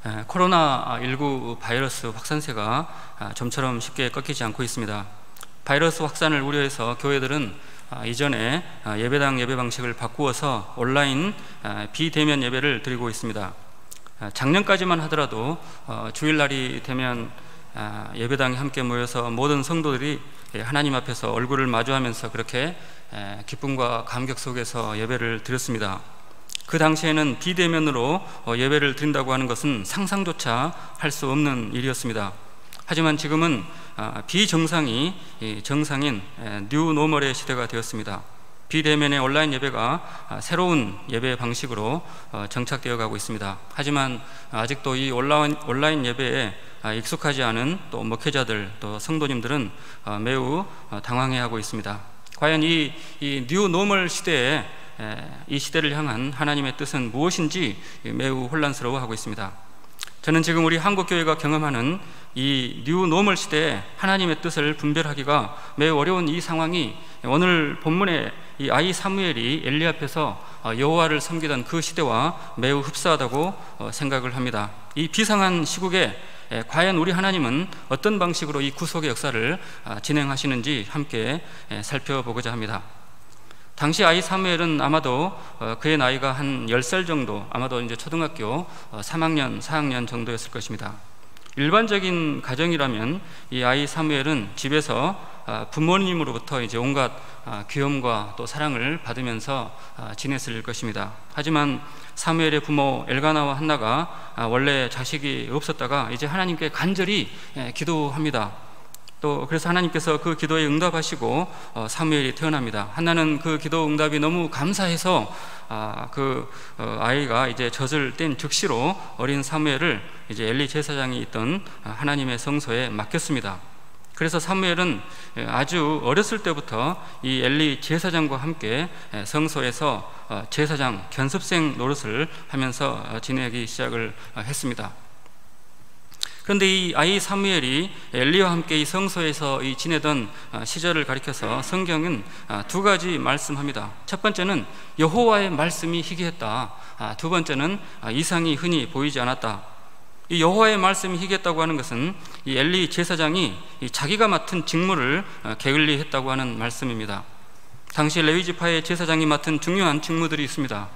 코로나19 바이러스 확산세가 좀처럼 쉽게 꺾이지 않고 있습니다. 바이러스 확산을 우려해서 교회들은 이전에 예배당 예배 방식을 바꾸어서 온라인 비대면 예배를 드리고 있습니다. 작년까지만 하더라도 주일날이 되면 예배당에 함께 모여서 모든 성도들이 하나님 앞에서 얼굴을 마주하면서 그렇게 기쁨과 감격 속에서 예배를 드렸습니다. 그 당시에는 비대면으로 예배를 드린다고 하는 것은 상상조차 할 수 없는 일이었습니다. 하지만 지금은 비정상이 정상인 뉴노멀의 시대가 되었습니다. 비대면의 온라인 예배가 새로운 예배 방식으로 정착되어 가고 있습니다. 하지만 아직도 이 온라인 예배에 익숙하지 않은 또 목회자들 또 성도님들은 매우 당황해하고 있습니다. 과연 이 뉴노멀 시대에 이 시대를 향한 하나님의 뜻은 무엇인지 매우 혼란스러워하고 있습니다. 저는 지금 우리 한국교회가 경험하는 이 뉴노멀 시대에 하나님의 뜻을 분별하기가 매우 어려운 이 상황이 오늘 본문의 이 아이 사무엘이 엘리 앞에서 여호와를 섬기던 그 시대와 매우 흡사하다고 생각을 합니다. 이 비상한 시국에 과연 우리 하나님은 어떤 방식으로 이 구속의 역사를 진행하시는지 함께 살펴보고자 합니다. 당시 아이 사무엘은 아마도 그의 나이가 한 10살 정도, 아마도 이제 초등학교 3학년, 4학년 정도였을 것입니다. 일반적인 가정이라면 이 아이 사무엘은 집에서 부모님으로부터 이제 온갖 귀염과 또 사랑을 받으면서 지냈을 것입니다. 하지만 사무엘의 부모 엘가나와 한나가 원래 자식이 없었다가 이제 하나님께 간절히 기도합니다. 또 그래서 하나님께서 그 기도에 응답하시고 사무엘이 태어납니다. 한나는 그 기도 응답이 너무 감사해서 아이가 이제 젖을 뗀 즉시로 어린 사무엘을 이제 엘리 제사장이 있던 하나님의 성소에 맡겼습니다. 그래서 사무엘은 아주 어렸을 때부터 이 엘리 제사장과 함께 성소에서 제사장 견습생 노릇을 하면서 지내기 시작을 했습니다. 그런데 이 아이 사무엘이 엘리와 함께 이 성소에서 지내던 시절을 가리켜서 성경은 두 가지 말씀합니다. 첫 번째는 여호와의 말씀이 희귀했다. 두 번째는 이상이 흔히 보이지 않았다. 이 여호와의 말씀이 희귀했다고 하는 것은 이 엘리 제사장이 자기가 맡은 직무를 게을리했다고 하는 말씀입니다. 당시 레위 지파의 제사장이 맡은 중요한 직무들이 있습니다.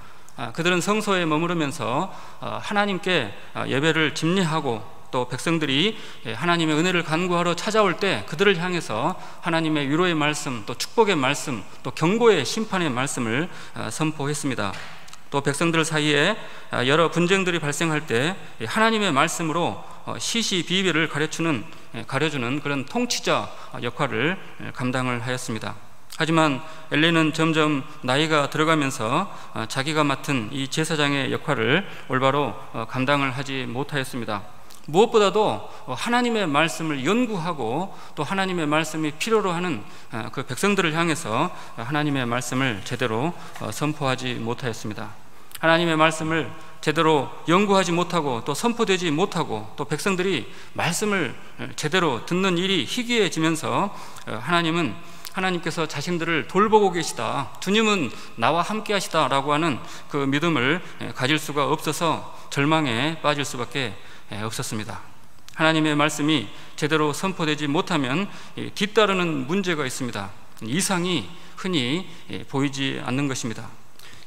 그들은 성소에 머무르면서 하나님께 예배를 집례하고 또 백성들이 하나님의 은혜를 간구하러 찾아올 때 그들을 향해서 하나님의 위로의 말씀, 또 축복의 말씀, 또 경고의 심판의 말씀을 선포했습니다. 또 백성들 사이에 여러 분쟁들이 발생할 때 하나님의 말씀으로 시시비비를 가려주는 그런 통치자 역할을 감당을 하였습니다. 하지만 엘리는 점점 나이가 들어가면서 자기가 맡은 이 제사장의 역할을 올바로 감당을 하지 못하였습니다. 무엇보다도 하나님의 말씀을 연구하고 또 하나님의 말씀이 필요로 하는 그 백성들을 향해서 하나님의 말씀을 제대로 선포하지 못하였습니다. 하나님의 말씀을 제대로 연구하지 못하고 또 선포되지 못하고 또 백성들이 말씀을 제대로 듣는 일이 희귀해지면서 하나님께서 자신들을 돌보고 계시다, 주님은 나와 함께 하시다라고 하는 그 믿음을 가질 수가 없어서 절망에 빠질 수밖에 없었습니다. 하나님의 말씀이 제대로 선포되지 못하면 뒤따르는 문제가 있습니다. 이상이 흔히 보이지 않는 것입니다.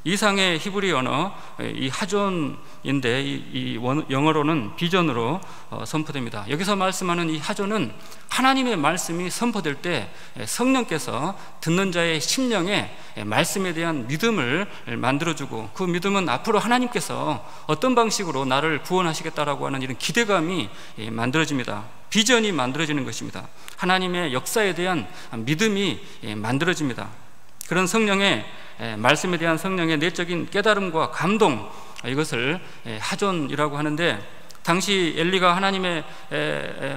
이상의 히브리 언어 이 하존인데 이 영어로는 비전으로 선포됩니다. 여기서 말씀하는 이 하존은 하나님의 말씀이 선포될 때 성령께서 듣는 자의 심령에 말씀에 대한 믿음을 만들어주고 그 믿음은 앞으로 하나님께서 어떤 방식으로 나를 구원하시겠다라고 하는 이런 기대감이 만들어집니다. 비전이 만들어지는 것입니다. 하나님의 역사에 대한 믿음이 만들어집니다. 그런 성령의 말씀에 대한 성령의 내적인 깨달음과 감동, 이것을 하존이라고 하는데, 당시 엘리가 하나님의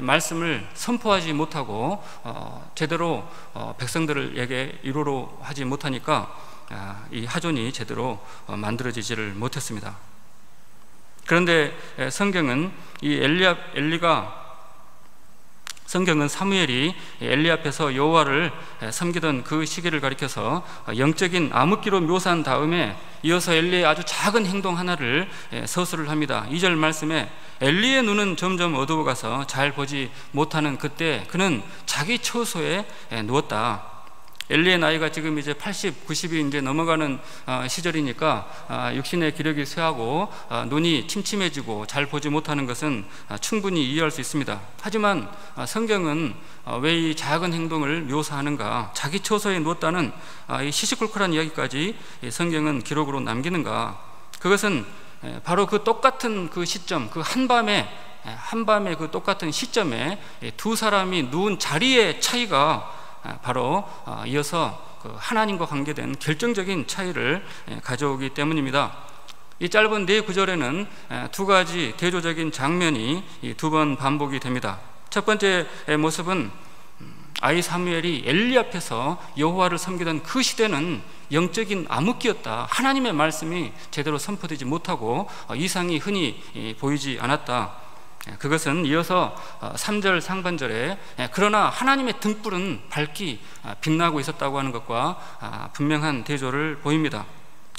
말씀을 선포하지 못하고 제대로 백성들에게 위로로 하지 못하니까 이 하존이 제대로 만들어지지를 못했습니다. 그런데 성경은 이 엘리가 성경은 사무엘이 엘리 앞에서 여호와를 섬기던 그 시기를 가리켜서 영적인 암흑기로 묘사한 다음에 이어서 엘리의 아주 작은 행동 하나를 서술을 합니다. 2절 말씀에 엘리의 눈은 점점 어두워가서 잘 보지 못하는 그때 그는 자기 처소에 누웠다. 엘리의 나이가 지금 이제 80, 90이 이제 넘어가는 시절이니까 육신의 기력이 쇠하고 눈이 침침해지고 잘 보지 못하는 것은 충분히 이해할 수 있습니다. 하지만 성경은 왜 이 작은 행동을 묘사하는가, 자기 처소에 누웠다는 이 시시콜콜한 이야기까지 성경은 기록으로 남기는가? 그것은 바로 그 똑같은 그 시점, 그 한밤에 그 똑같은 시점에 두 사람이 누운 자리의 차이가 바로 이어서 하나님과 관계된 결정적인 차이를 가져오기 때문입니다. 이 짧은 네 구절에는 두 가지 대조적인 장면이 두 번 반복이 됩니다. 첫 번째 모습은 아이 사무엘이 엘리 앞에서 여호와를 섬기던 그 시대는 영적인 암흑기였다. 하나님의 말씀이 제대로 선포되지 못하고 이상이 흔히 보이지 않았다. 그것은 이어서 3절 상반절에 그러나 하나님의 등불은 밝기 빛나고 있었다고 하는 것과 분명한 대조를 보입니다.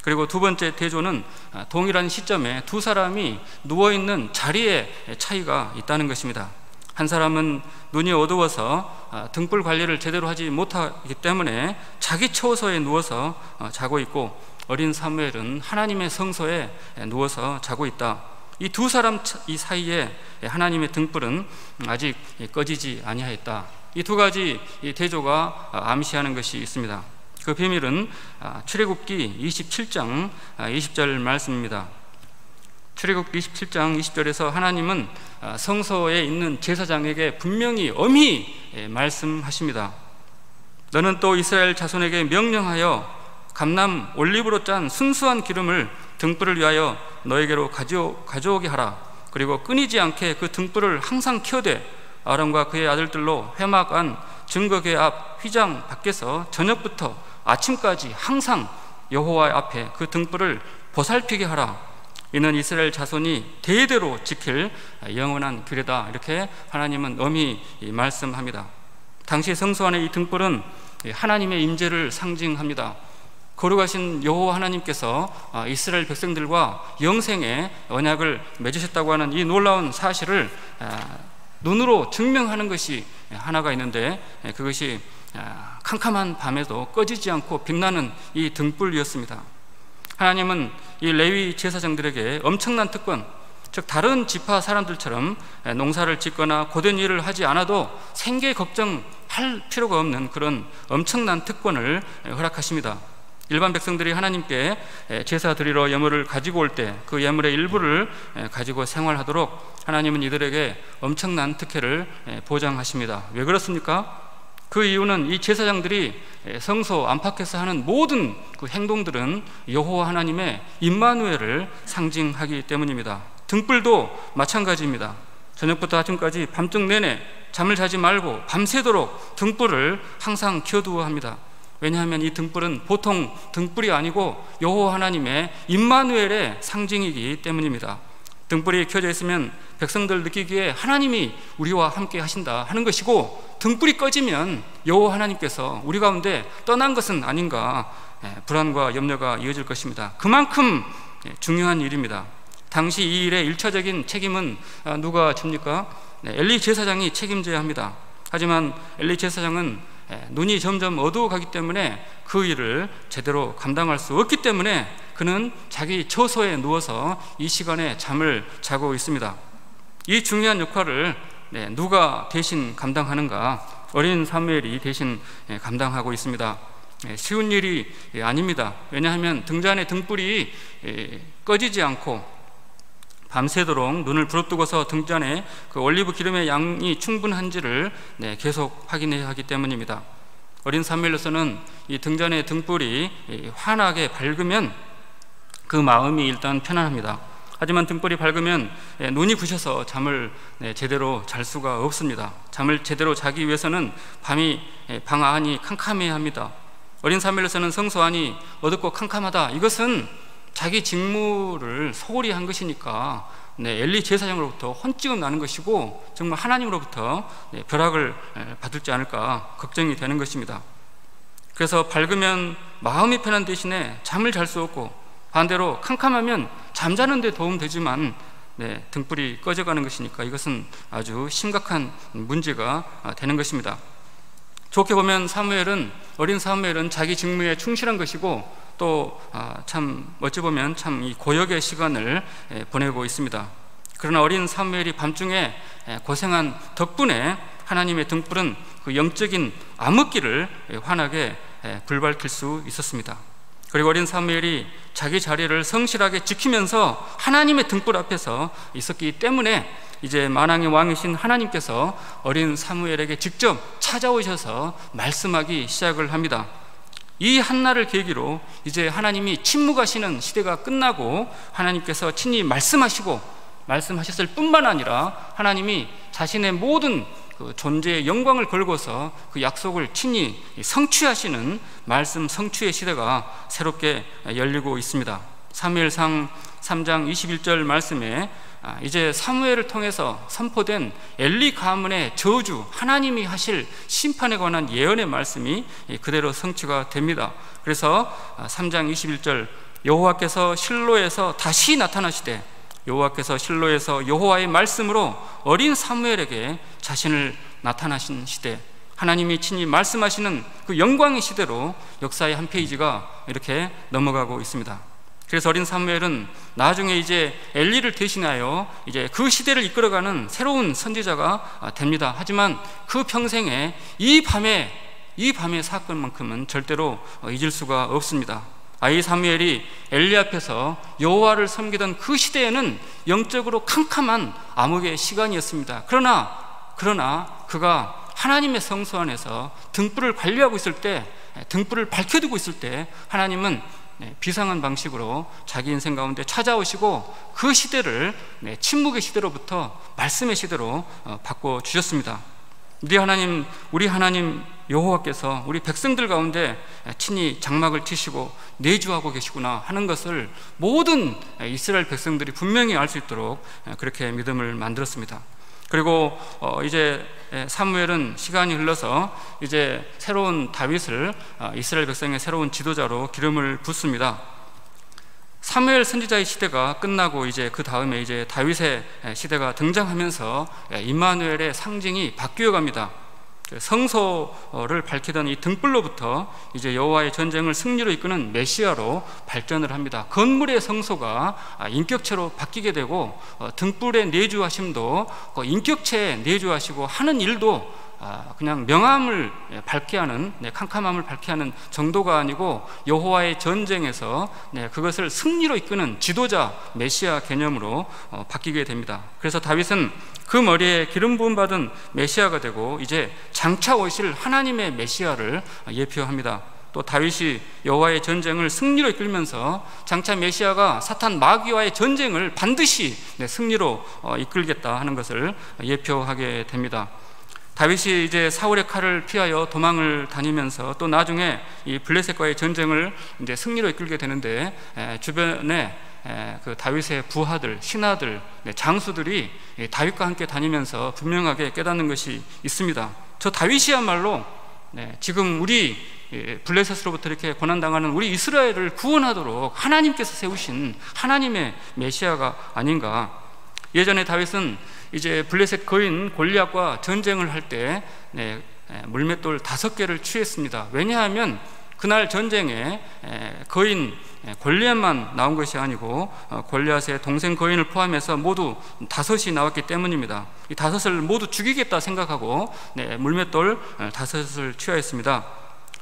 그리고 두 번째 대조는 동일한 시점에 두 사람이 누워있는 자리에 차이가 있다는 것입니다. 한 사람은 눈이 어두워서 등불 관리를 제대로 하지 못하기 때문에 자기 처소에 누워서 자고 있고, 어린 사무엘은 하나님의 성소에 누워서 자고 있다. 이 두 사람 이 사이에 하나님의 등불은 아직 꺼지지 아니하였다. 이 두 가지 대조가 암시하는 것이 있습니다. 그 비밀은 출애굽기 27장 20절 말씀입니다. 출애굽기 27장 20절에서 하나님은 성소에 있는 제사장에게 분명히 엄히 말씀하십니다. 너는 또 이스라엘 자손에게 명령하여 감람 올리브로 짠 순수한 기름을 등불을 위하여 너에게로 가져오게 하라. 그리고 끊이지 않게 그 등불을 항상 켜되 아론과 그의 아들들로 회막 안 증거궤 앞 휘장 밖에서 저녁부터 아침까지 항상 여호와 앞에 그 등불을 보살피게 하라. 이는 이스라엘 자손이 대대로 지킬 영원한 규례다. 이렇게 하나님은 엄히 말씀합니다. 당시 성소 안의 이 등불은 하나님의 임재를 상징합니다. 거룩하신 여호와 하나님께서 이스라엘 백성들과 영생의 언약을 맺으셨다고 하는 이 놀라운 사실을 눈으로 증명하는 것이 하나가 있는데, 그것이 캄캄한 밤에도 꺼지지 않고 빛나는 이 등불이었습니다. 하나님은 이 레위 제사장들에게 엄청난 특권, 즉 다른 지파 사람들처럼 농사를 짓거나 고된 일을 하지 않아도 생계 걱정할 필요가 없는 그런 엄청난 특권을 허락하십니다. 일반 백성들이 하나님께 제사 드리러 예물을 가지고 올 때 그 예물의 일부를 가지고 생활하도록 하나님은 이들에게 엄청난 특혜를 보장하십니다. 왜 그렇습니까? 그 이유는 이 제사장들이 성소 안팎에서 하는 모든 그 행동들은 여호와 하나님의 임마누엘을 상징하기 때문입니다. 등불도 마찬가지입니다. 저녁부터 아침까지 밤중 내내 잠을 자지 말고 밤새도록 등불을 항상 켜두어야 합니다. 왜냐하면 이 등불은 보통 등불이 아니고 여호와 하나님의 임마누엘의 상징이기 때문입니다. 등불이 켜져 있으면 백성들 느끼기에 하나님이 우리와 함께 하신다 하는 것이고, 등불이 꺼지면 여호와 하나님께서 우리 가운데 떠난 것은 아닌가 불안과 염려가 이어질 것입니다. 그만큼 중요한 일입니다. 당시 이 일의 일차적인 책임은 누가 집니까? 엘리 제사장이 책임져야 합니다. 하지만 엘리 제사장은 눈이 점점 어두워가기 때문에 그 일을 제대로 감당할 수 없기 때문에 그는 자기 처소에 누워서 이 시간에 잠을 자고 있습니다. 이 중요한 역할을 누가 대신 감당하는가? 어린 사무엘이 대신 감당하고 있습니다. 쉬운 일이 아닙니다. 왜냐하면 등잔의 등불이 꺼지지 않고 밤새도록 눈을 부릅뜨고서 등잔에 그 올리브 기름의 양이 충분한지를 계속 확인해야 하기 때문입니다. 어린 사무엘로서는 이 등잔의 등불이 환하게 밝으면 그 마음이 일단 편안합니다. 하지만 등불이 밝으면 눈이 부셔서 잠을 제대로 잘 수가 없습니다. 잠을 제대로 자기 위해서는 방 안이 캄캄해야 합니다. 어린 사무엘로서는 성소 안이 어둡고 캄캄하다, 이것은 자기 직무를 소홀히 한 것이니까 엘리 제사장으로부터 혼쭐은 나는 것이고 정말 하나님으로부터 벼락을 받을지 않을까 걱정이 되는 것입니다. 그래서 밝으면 마음이 편한 대신에 잠을 잘 수 없고, 반대로 캄캄하면 잠자는 데 도움되지만 등불이 꺼져가는 것이니까 이것은 아주 심각한 문제가 되는 것입니다. 좋게 보면 어린 사무엘은 자기 직무에 충실한 것이고, 또 참 어찌 보면 참 이 고역의 시간을 보내고 있습니다. 그러나 어린 사무엘이 밤중에 고생한 덕분에 하나님의 등불은 그 영적인 암흑기를 환하게 불밝힐 수 있었습니다. 그리고 어린 사무엘이 자기 자리를 성실하게 지키면서 하나님의 등불 앞에서 있었기 때문에 이제 만왕의 왕이신 하나님께서 어린 사무엘에게 직접 찾아오셔서 말씀하기 시작을 합니다. 이 한날을 계기로 이제 하나님이 침묵하시는 시대가 끝나고 하나님께서 친히 말씀하셨을 뿐만 아니라 하나님이 자신의 모든 그 존재의 영광을 걸고서 그 약속을 친히 성취하시는 말씀 성취의 시대가 새롭게 열리고 있습니다. 사무엘상 3장 21절 말씀에 이제 사무엘을 통해서 선포된 엘리 가문의 저주, 하나님이 하실 심판에 관한 예언의 말씀이 그대로 성취가 됩니다. 그래서 3장 21절 여호와께서 실로에서 다시 나타나시되, 여호와께서 실로에서 여호와의 말씀으로 어린 사무엘에게 자신을 나타나신 시대, 하나님이 친히 말씀하시는 그 영광의 시대로 역사의 한 페이지가 이렇게 넘어가고 있습니다. 그래서 어린 사무엘은 나중에 이제 엘리를 대신하여 이제 그 시대를 이끌어가는 새로운 선지자가 됩니다. 하지만 그 평생에 이 밤의 사건만큼은 절대로 잊을 수가 없습니다. 이 사무엘이 엘리 앞에서 여호와를 섬기던 그 시대에는 영적으로 캄캄한 암흑의 시간이었습니다. 그러나 그가 하나님의 성소 안에서 등불을 관리하고 있을 때, 등불을 밝혀두고 있을 때 하나님은 비상한 방식으로 자기 인생 가운데 찾아오시고 그 시대를 침묵의 시대로부터 말씀의 시대로 바꿔주셨습니다. 우리 하나님 여호와께서 우리 백성들 가운데 친히 장막을 치시고 내주하고 계시구나 하는 것을 모든 이스라엘 백성들이 분명히 알 수 있도록 그렇게 믿음을 만들었습니다. 그리고 이제 사무엘은 시간이 흘러서 이제 새로운 다윗을 이스라엘 백성의 새로운 지도자로 기름을 붓습니다. 사무엘 선지자의 시대가 끝나고 이제 그 다음에 이제 다윗의 시대가 등장하면서 임마누엘의 상징이 바뀌어 갑니다. 성소를 밝히던 이 등불로부터 이제 여호와의 전쟁을 승리로 이끄는 메시아로 발전을 합니다. 건물의 성소가 인격체로 바뀌게 되고, 등불의 내주하심도 인격체에 내주하시고, 하는 일도 그냥 명암을 밝게 하는, 캄캄함을 밝게 하는 정도가 아니고 여호와의 전쟁에서 그것을 승리로 이끄는 지도자 메시아 개념으로 바뀌게 됩니다. 그래서 다윗은 그 머리에 기름 부음 받은 메시아가 되고 이제 장차 오실 하나님의 메시아를 예표합니다. 또 다윗이 여호와의 전쟁을 승리로 이끌면서 장차 메시아가 사탄 마귀와의 전쟁을 반드시 승리로 이끌겠다 하는 것을 예표하게 됩니다. 다윗이 이제 사울의 칼을 피하여 도망을 다니면서 또 나중에 이 블레셋과의 전쟁을 이제 승리로 이끌게 되는데, 주변에 그 다윗의 부하들, 신하들, 장수들이 다윗과 함께 다니면서 분명하게 깨닫는 것이 있습니다. 저 다윗이야말로 지금 우리 블레셋으로부터 이렇게 고난당하는 우리 이스라엘을 구원하도록 하나님께서 세우신 하나님의 메시아가 아닌가. 예전에 다윗은 이제 블레셋 거인 골리앗과 전쟁을 할 때 물맷돌 5개를 취했습니다. 왜냐하면 그날 전쟁에 거인 골리앗만 나온 것이 아니고 골리앗의 동생 거인을 포함해서 모두 5이 나왔기 때문입니다. 이 5을 모두 죽이겠다 생각하고 물맷돌 5을 취하였습니다.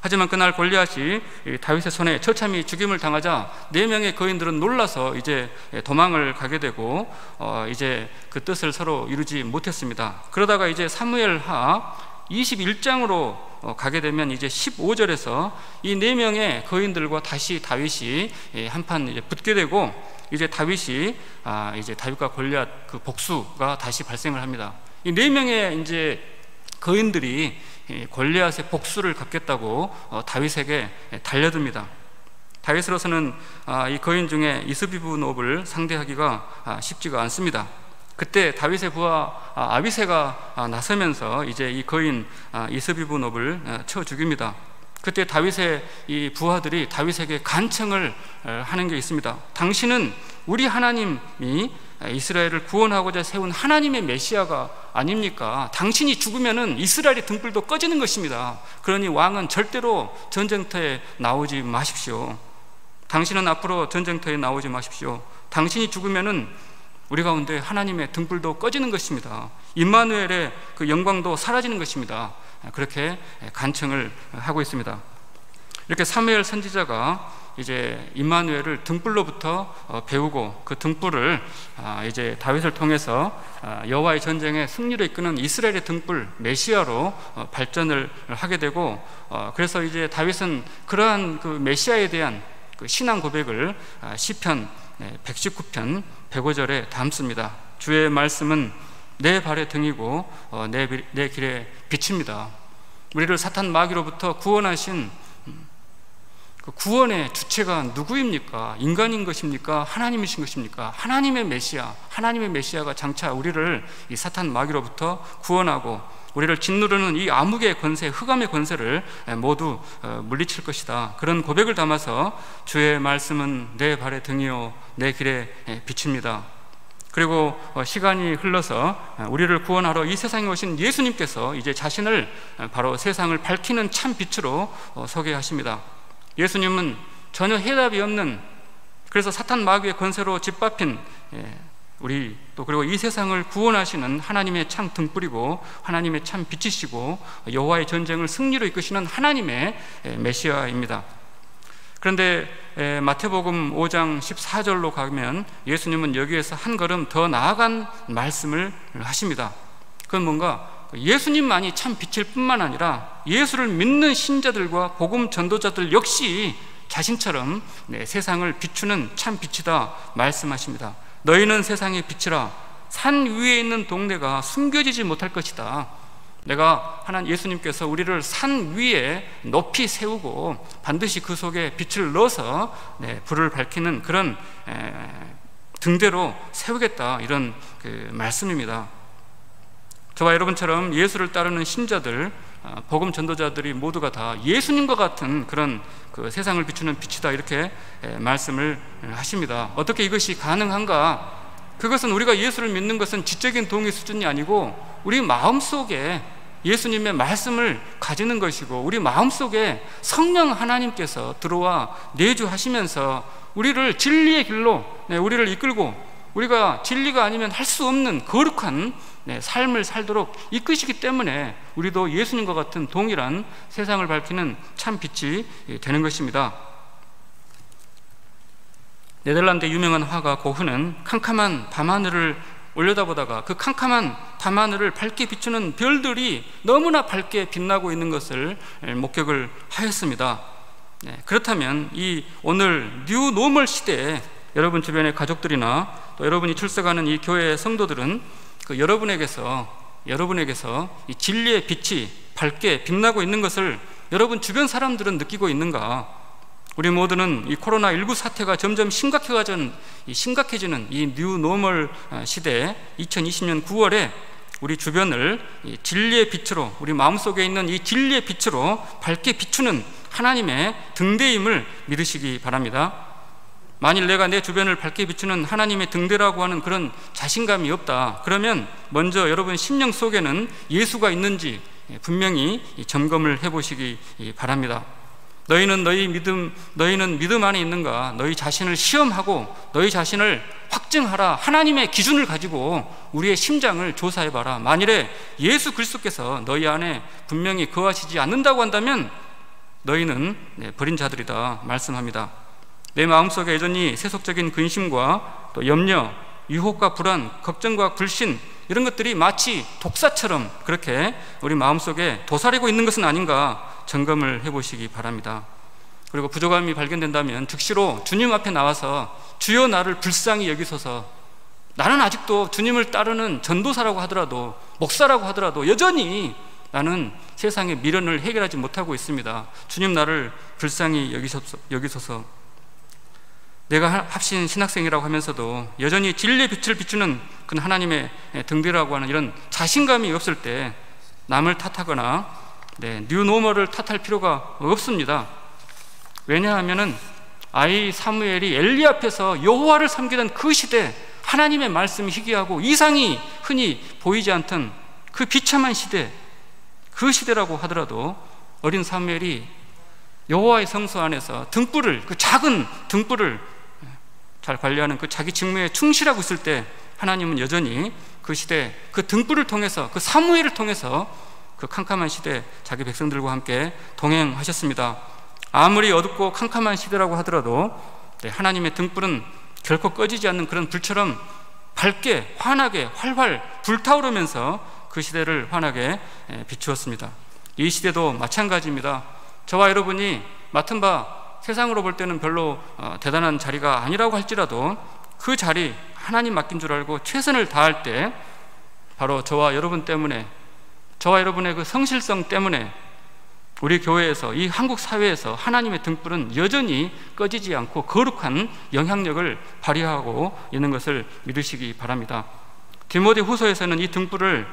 하지만 그날 골리앗이 다윗의 손에 처참히 죽임을 당하자 4명의 거인들은 놀라서 이제 도망을 가게 되고 이제 그 뜻을 서로 이루지 못했습니다. 그러다가 이제 사무엘하 21장으로 가게 되면 이제 15절에서 이 4명의 거인들과 다시 다윗이 한판 이제 붙게 되고, 이제 다윗이 이제 다윗과 골리앗 그 복수가 다시 발생을 합니다. 이 4명의 이제 거인들이 골리앗의 복수를 갚겠다고 다윗에게 달려듭니다. 다윗으로서는 이 거인 중에 이스비브노브를 상대하기가 쉽지가 않습니다. 그때 다윗의 부하 아비새가 나서면서 이제 이 거인 이스비브노브를 쳐 죽입니다. 그때 다윗의 이 부하들이 다윗에게 간청을 하는 게 있습니다. 당신은 우리 하나님이 이스라엘을 구원하고자 세운 하나님의 메시아가 아닙니까? 당신이 죽으면은 이스라엘의 등불도 꺼지는 것입니다. 그러니 왕은 절대로 전쟁터에 나오지 마십시오. 당신은 앞으로 전쟁터에 나오지 마십시오. 당신이 죽으면은 우리 가운데 하나님의 등불도 꺼지는 것입니다. 임마누엘의 그 영광도 사라지는 것입니다. 그렇게 간청을 하고 있습니다. 이렇게 사무엘 선지자가 이제 임마누엘을 등불로부터 배우고 그 등불을 이제 다윗을 통해서 여호와의 전쟁에 승리를 이끄는 이스라엘의 등불 메시아로 발전을 하게 되고, 그래서 이제 다윗은 그러한 그 메시아에 대한 그 신앙 고백을 시편 119편 105절에 담습니다. 주의 말씀은 내 발의 등이고 내 길의 빛입니다. 우리를 사탄 마귀로부터 구원하신 그 구원의 주체가 누구입니까? 인간인 것입니까? 하나님이신 것입니까? 하나님의 메시아가 장차 우리를 이 사탄 마귀로부터 구원하고 우리를 짓누르는 이 암흑의 권세, 흑암의 권세를 모두 물리칠 것이다. 그런 고백을 담아서 주의 말씀은 내 발의 등이요 내 길의 빛입니다. 그리고 시간이 흘러서 우리를 구원하러 이 세상에 오신 예수님께서 이제 자신을 바로 세상을 밝히는 참 빛으로 소개하십니다. 예수님은 전혀 해답이 없는, 그래서 사탄 마귀의 권세로 짓밟힌 우리 또 그리고 이 세상을 구원하시는 하나님의 참 등불이고 하나님의 참 빛이시고 여호와의 전쟁을 승리로 이끄시는 하나님의 메시아입니다. 그런데 마태복음 5장 14절로 가면 예수님은 여기에서 한 걸음 더 나아간 말씀을 하십니다. 그건 뭔가 예수님만이 참 빛일 뿐만 아니라 예수를 믿는 신자들과 복음 전도자들 역시 자신처럼 세상을 비추는 참 빛이다 말씀하십니다. 너희는 세상의 빛이라. 산 위에 있는 동네가 숨겨지지 못할 것이다. 내가 예수님께서 우리를 산 위에 높이 세우고 반드시 그 속에 빛을 넣어서 불을 밝히는 그런 등대로 세우겠다, 이런 그 말씀입니다. 저와 여러분처럼 예수를 따르는 신자들, 복음 전도자들이 모두가 다 예수님과 같은 그런 그 세상을 비추는 빛이다, 이렇게 말씀을 하십니다. 어떻게 이것이 가능한가? 그것은 우리가 예수를 믿는 것은 지적인 동의 수준이 아니고 우리 마음속에 예수님의 말씀을 가지는 것이고 우리 마음속에 성령 하나님께서 들어와 내주하시면서 우리를 진리의 길로 우리를 이끌고 우리가 진리가 아니면 할 수 없는 거룩한 삶을 살도록 이끄시기 때문에 우리도 예수님과 같은 동일한 세상을 밝히는 참 빛이 되는 것입니다. 네덜란드 유명한 화가 고흐는 캄캄한 밤하늘을 올려다보다가 그 캄캄한 밤하늘을 밝게 비추는 별들이 너무나 밝게 빛나고 있는 것을 목격을 하였습니다. 그렇다면 이 오늘 뉴 노멀 시대에 여러분 주변의 가족들이나 또 여러분이 출석하는 이 교회의 성도들은 그 여러분에게서 이 진리의 빛이 밝게 빛나고 있는 것을 여러분 주변 사람들은 느끼고 있는가? 우리 모두는 이 코로나19 사태가 점점 심각해지는 이 뉴 노멀 시대에 2020년 9월에 우리 주변을 이 진리의 빛으로, 우리 마음속에 있는 이 진리의 빛으로 밝게 비추는 하나님의 등대임을 믿으시기 바랍니다. 만일 내가 내 주변을 밝게 비추는 하나님의 등대라고 하는 그런 자신감이 없다, 그러면 먼저 여러분 심령 속에는 예수가 있는지 분명히 점검을 해보시기 바랍니다. 너희는 믿음 안에 있는가? 너희 자신을 시험하고 너희 자신을 확증하라. 하나님의 기준을 가지고 우리의 심장을 조사해봐라. 만일에 예수 그리스도께서 너희 안에 분명히 거하시지 않는다고 한다면 너희는 버린 자들이다 말씀합니다. 내 마음속에 여전히 세속적인 근심과 또 염려, 유혹과 불안, 걱정과 불신, 이런 것들이 마치 독사처럼 그렇게 우리 마음속에 도사리고 있는 것은 아닌가 점검을 해보시기 바랍니다. 그리고 부족함이 발견된다면 즉시로 주님 앞에 나와서 주여 나를 불쌍히 여기소서. 나는 아직도 주님을 따르는 전도사라고 하더라도, 목사라고 하더라도 여전히 나는 세상의 미련을 해결하지 못하고 있습니다. 주님 나를 불쌍히 여기소서. 내가 합신 신학생이라고 하면서도 여전히 진리의 빛을 비추는 그런 하나님의 등대라고 하는 이런 자신감이 없을 때 남을 탓하거나 뉴노멀을 탓할 필요가 없습니다. 왜냐하면은 아이 사무엘이 엘리 앞에서 여호와를 섬기던 그 시대, 하나님의 말씀이 희귀하고 이상이 흔히 보이지 않던 그 비참한 시대, 그 시대라고 하더라도 어린 사무엘이 여호와의 성소 안에서 등불을, 그 작은 등불을 잘 관리하는 그 자기 직무에 충실하고 있을 때 하나님은 여전히 그 시대, 그 등불을 통해서, 그 사무엘을 통해서 그 캄캄한 시대 자기 백성들과 함께 동행하셨습니다. 아무리 어둡고 캄캄한 시대라고 하더라도 하나님의 등불은 결코 꺼지지 않는 그런 불처럼 밝게, 환하게, 활활 불타오르면서 그 시대를 환하게 비추었습니다. 이 시대도 마찬가지입니다. 저와 여러분이 맡은 바 세상으로 볼 때는 별로 대단한 자리가 아니라고 할지라도 그 자리 하나님 맡긴 줄 알고 최선을 다할 때 바로 저와 여러분 때문에, 저와 여러분의 그 성실성 때문에 우리 교회에서, 이 한국 사회에서 하나님의 등불은 여전히 꺼지지 않고 거룩한 영향력을 발휘하고 있는 것을 믿으시기 바랍니다. 디모데 후서에서는 이 등불을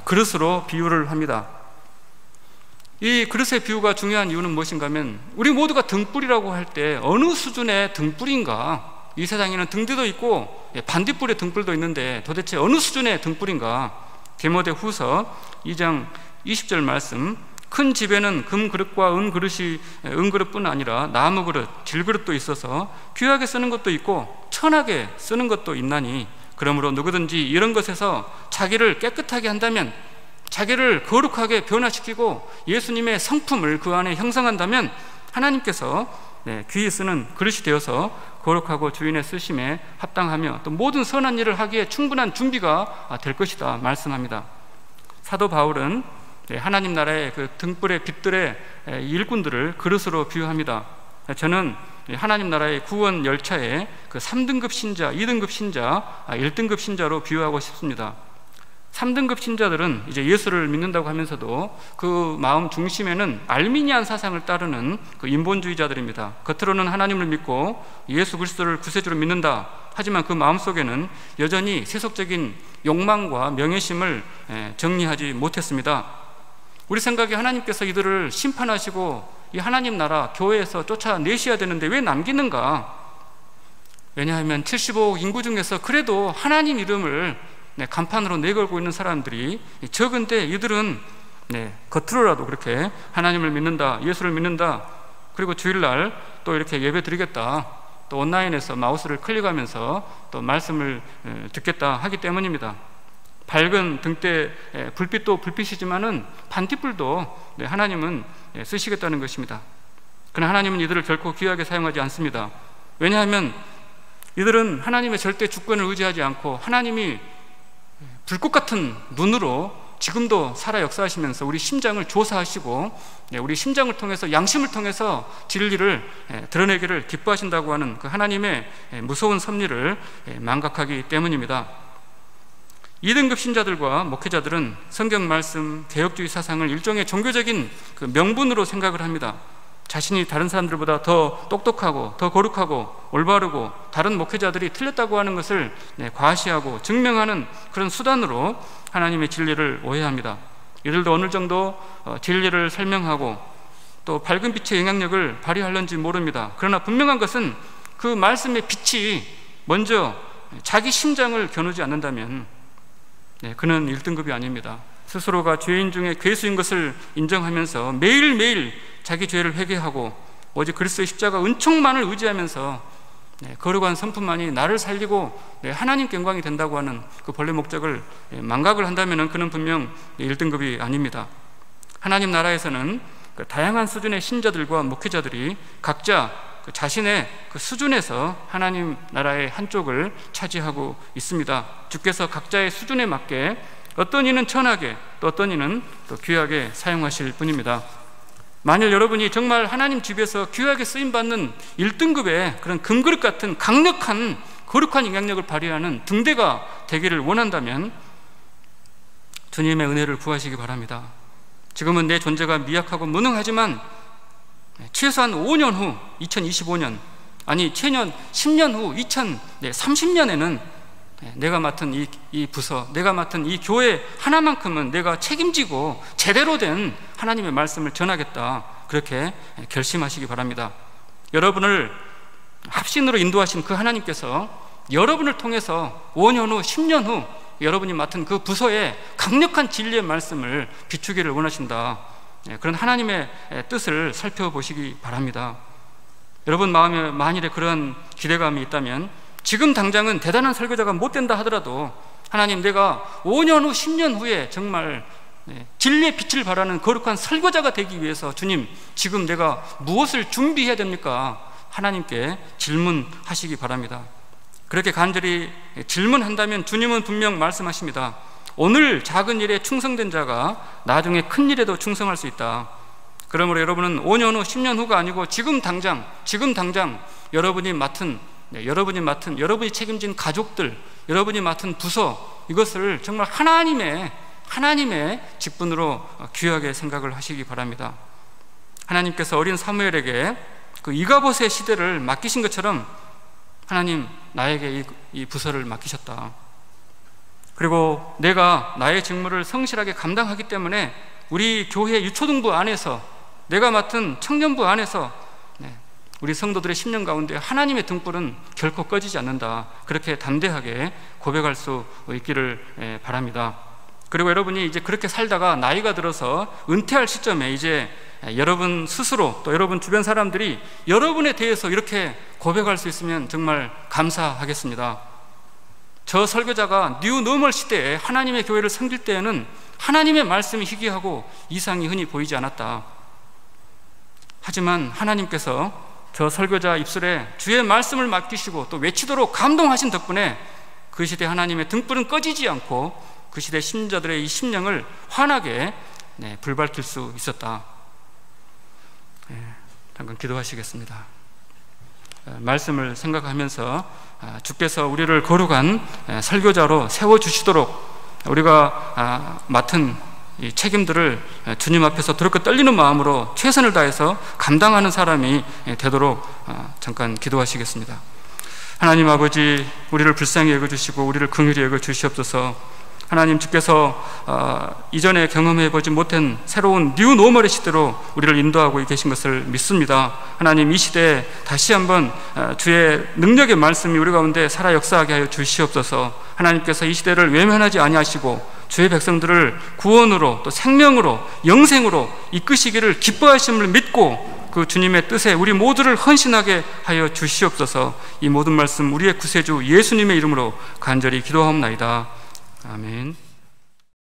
그릇으로 비유를 합니다. 이 그릇의 비유가 중요한 이유는 무엇인가 하면 우리 모두가 등불이라고 할 때 어느 수준의 등불인가, 이 세상에는 등대도 있고 반딧불의 등불도 있는데 도대체 어느 수준의 등불인가. 디모데 후서 2장 20절 말씀, 큰 집에는 금그릇과 은그릇뿐 아니라 나무그릇, 질그릇도 있어서 귀하게 쓰는 것도 있고 천하게 쓰는 것도 있나니 그러므로 누구든지 이런 것에서 자기를 깨끗하게 한다면, 자기를 거룩하게 변화시키고 예수님의 성품을 그 안에 형성한다면 하나님께서 귀히 쓰는 그릇이 되어서 거룩하고 주인의 쓰심에 합당하며 또 모든 선한 일을 하기에 충분한 준비가 될 것이다 말씀합니다. 사도 바울은 하나님 나라의 그 등불의 빛들의 일꾼들을 그릇으로 비유합니다. 저는 하나님 나라의 구원 열차에 그 3등급 신자, 2등급 신자, 1등급 신자로 비유하고 싶습니다. 3등급 신자들은 이제 예수를 믿는다고 하면서도 그 마음 중심에는 알미니안 사상을 따르는 그 인본주의자들입니다. 겉으로는 하나님을 믿고 예수 그리스도를 구세주로 믿는다. 하지만 그 마음속에는 여전히 세속적인 욕망과 명예심을 정리하지 못했습니다. 우리 생각에 하나님께서 이들을 심판하시고 이 하나님 나라 교회에서 쫓아내셔야 되는데 왜 남기는가? 왜냐하면 75억 인구 중에서 그래도 하나님 이름을 간판으로 내걸고 있는 사람들이 적은데 이들은 겉으로라도 그렇게 하나님을 믿는다, 예수를 믿는다, 그리고 주일날 또 이렇게 예배 드리겠다, 또 온라인에서 마우스를 클릭하면서 또 말씀을 듣겠다 하기 때문입니다. 밝은 등대 불빛도 불빛이지만은 반딧불도 하나님은 쓰시겠다는 것입니다. 그러나 하나님은 이들을 결코 귀하게 사용하지 않습니다. 왜냐하면 이들은 하나님의 절대 주권을 의지하지 않고 하나님이 불꽃 같은 눈으로 지금도 살아 역사하시면서 우리 심장을 조사하시고 우리 심장을 통해서, 양심을 통해서 진리를 드러내기를 기뻐하신다고 하는 그 하나님의 무서운 섭리를 망각하기 때문입니다. 2등급 신자들과 목회자들은 성경 말씀, 개혁주의 사상을 일종의 종교적인 그 명분으로 생각을 합니다. 자신이 다른 사람들보다 더 똑똑하고 더 거룩하고 올바르고 다른 목회자들이 틀렸다고 하는 것을 과시하고 증명하는 그런 수단으로 하나님의 진리를 오해합니다. 이들도 어느 정도 진리를 설명하고 또 밝은 빛의 영향력을 발휘하려는지 모릅니다. 그러나 분명한 것은 그 말씀의 빛이 먼저 자기 심장을 겨누지 않는다면 그는 1등급이 아닙니다. 스스로가 죄인 중에 괴수인 것을 인정하면서 매일매일 자기 죄를 회개하고 오직 그리스도의 십자가 은총만을 의지하면서 거룩한 성품만이 나를 살리고 하나님께 영광이 된다고 하는 그 본래 목적을 망각을 한다면 그는 분명 1등급이 아닙니다. 하나님 나라에서는 그 다양한 수준의 신자들과 목회자들이 각자 그 자신의 그 수준에서 하나님 나라의 한쪽을 차지하고 있습니다. 주께서 각자의 수준에 맞게 어떤 이는 천하게 또 어떤 이는 또 귀하게 사용하실 뿐입니다. 만일 여러분이 정말 하나님 집에서 귀하게 쓰임받는 1등급의 그런 금그릇 같은 강력한 거룩한 영향력을 발휘하는 등대가 되기를 원한다면 주님의 은혜를 구하시기 바랍니다. 지금은 내 존재가 미약하고 무능하지만 최소한 5년 후 2025년 아니 최년 10년 후 2030년에는 내가 맡은 이 부서, 내가 맡은 이 교회 하나만큼은 내가 책임지고 제대로 된 하나님의 말씀을 전하겠다, 그렇게 결심하시기 바랍니다. 여러분을 합신으로 인도하신 그 하나님께서 여러분을 통해서 5년 후 10년 후 여러분이 맡은 그 부서에 강력한 진리의 말씀을 비추기를 원하신다, 그런 하나님의 뜻을 살펴보시기 바랍니다. 여러분 마음에 만일에 그런 기대감이 있다면 지금 당장은 대단한 설교자가 못 된다 하더라도 하나님, 내가 5년 후 10년 후에 정말 진리의 빛을 발하는 거룩한 설교자가 되기 위해서 주님, 지금 내가 무엇을 준비해야 됩니까? 하나님께 질문하시기 바랍니다. 그렇게 간절히 질문한다면 주님은 분명 말씀하십니다. 오늘 작은 일에 충성된 자가 나중에 큰 일에도 충성할 수 있다. 그러므로 여러분은 5년 후 10년 후가 아니고 지금 당장 여러분이 여러분이 책임진 가족들, 여러분이 맡은 부서, 이것을 정말 하나님의 직분으로 귀하게 생각을 하시기 바랍니다. 하나님께서 어린 사무엘에게 그 이가봇의 시대를 맡기신 것처럼 하나님, 나에게 이 부서를 맡기셨다. 그리고 내가 나의 직무를 성실하게 감당하기 때문에 우리 교회 유초등부 안에서, 내가 맡은 청년부 안에서 우리 성도들의 심령 가운데 하나님의 등불은 결코 꺼지지 않는다, 그렇게 담대하게 고백할 수 있기를 바랍니다. 그리고 여러분이 이제 그렇게 살다가 나이가 들어서 은퇴할 시점에 이제 여러분 스스로 또 여러분 주변 사람들이 여러분에 대해서 이렇게 고백할 수 있으면 정말 감사하겠습니다. 저 설교자가 뉴 노멀 시대에 하나님의 교회를 섬길 때에는 하나님의 말씀이 희귀하고 이상이 흔히 보이지 않았다. 하지만 하나님께서 저 설교자 입술에 주의 말씀을 맡기시고 또 외치도록 감동하신 덕분에 그 시대 하나님의 등불은 꺼지지 않고 그 시대 신자들의 이 심령을 환하게 불밝힐 수 있었다. 잠깐 기도하시겠습니다. 말씀을 생각하면서 주께서 우리를 거룩한 설교자로 세워주시도록 우리가 맡은 이 책임들을 주님 앞에서 두렵고 떨리는 마음으로 최선을 다해서 감당하는 사람이 되도록 잠깐 기도하시겠습니다. 하나님 아버지, 우리를 불쌍히 여겨주시고 우리를 긍휼히 여겨주시옵소서. 하나님, 주께서 이전에 경험해보지 못한 새로운 뉴 노멀의 시대로 우리를 인도하고 계신 것을 믿습니다. 하나님, 이 시대에 다시 한번 주의 능력의 말씀이 우리 가운데 살아 역사하게 하여 주시옵소서. 하나님께서 이 시대를 외면하지 아니하시고 주의 백성들을 구원으로 또 생명으로 영생으로 이끄시기를 기뻐하심을 믿고 그 주님의 뜻에 우리 모두를 헌신하게 하여 주시옵소서. 이 모든 말씀 우리의 구세주 예수님의 이름으로 간절히 기도하옵나이다. 아멘.